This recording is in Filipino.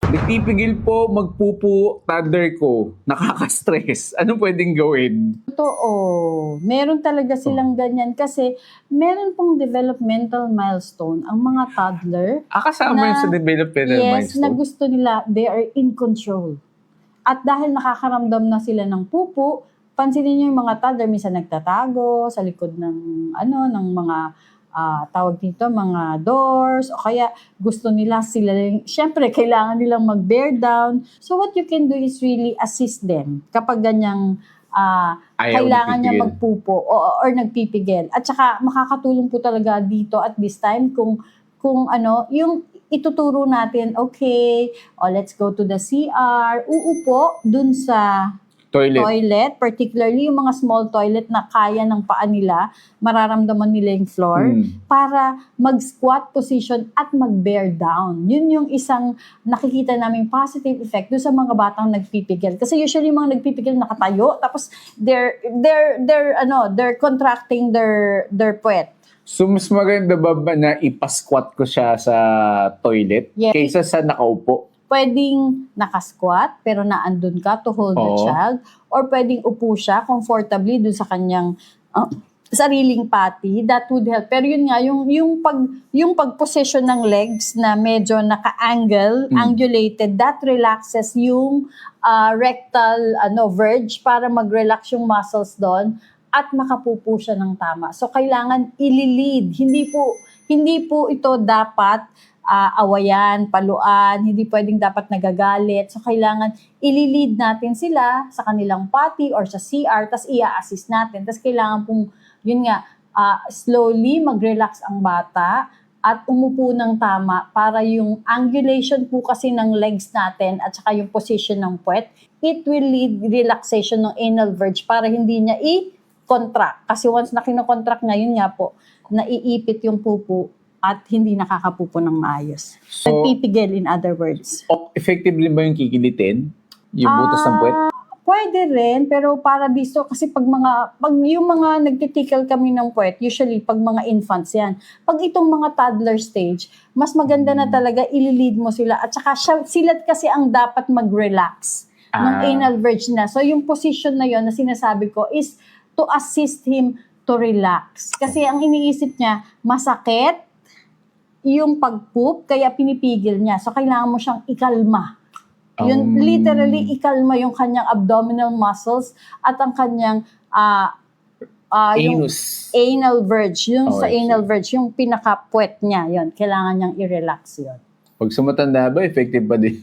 Nagpipigil po magpupo toddler ko. Nakaka-stress. Anong pwedeng gawin? Totoo. Meron talaga silang ganyan kasi meron pong developmental milestone ang mga toddler. Kasama yun sa developmental Yes, na milestone? gusto nila, they are in control. At dahil nakakaramdam na sila ng pupo, pansinin niyo yung mga toddler, minsan nagtatago sa likod ng mga tawag dito, mga doors, o kaya gusto nila sila, syempre kailangan nilang mag-bear down. So what you can do is really assist them kapag ganyang Ayaw kailangan niya nagpipigil. magpupo or nagpipigil. At saka makakatulong po talaga dito at this time kung yung ituturo natin, okay, let's go to the CR, uupo dun sa toilet, particularly yung mga small toilet na kaya ng paa nila, mararamdaman nila yung floor, para mag-squat position at mag-bear down. Yun yung isang nakikita naming positive effect doon sa mga batang nagpipigil. Kasi usually yung mga nagpipigil nakatayo, tapos they're contracting their puwet. So, mas maganda ba na ipasquat ko siya sa toilet Yes. kaysa sa nakaupo? Pwedeng nakasquat pero naandun ka to hold the Oo. child, or pwedeng upo siya comfortably dun sa kanyang sariling pati. That would help. Pero yun nga, yung pag-position ng legs na medyo naka-angle, angulated, that relaxes yung rectal verge para mag-relax yung muscles doon at makapupo siya ng tama. So kailangan ililid. Hindi po ito dapat awayan, paluan, hindi pwedeng dapat nagagalit. So, kailangan ililid natin sila sa kanilang potty or sa CR, tas i-assist natin. Tas kailangan pong, yun nga, slowly mag-relax ang bata at umupo ng tama para yung angulation po kasi ng legs natin at saka yung position ng puwet, it will lead relaxation ng anal verge para hindi niya i-contract. Kasi once na kinokontract niya, yun nga po, naiipit yung pupo at hindi nakakapupo ng maayos. So, Nagpipigil, in other words. effectively ba yung kikilitin? Yung butas ng puwet? Pwede rin, pero para dito, kasi pag yung mga nagtitikal kami ng puwet, usually pag mga infants yan. Pag itong mga toddler stage, mas maganda na talaga ililid mo sila. At saka sila kasi ang dapat mag-relax ng anal verge na. So yung position na yon na sinasabi ko is to assist him to relax. Kasi ang iniisip niya, masakit yung pag-poop, kaya pinipigil niya. So, kailangan mo siyang ikalma. Yun, literally, ikalma yung kanyang abdominal muscles at ang kanyang yung anal verge. Yung sa anal verge, yung pinaka-puwet niya, yun. Kailangan niyang i-relax yun. Pag sumatanda ba, effective ba din?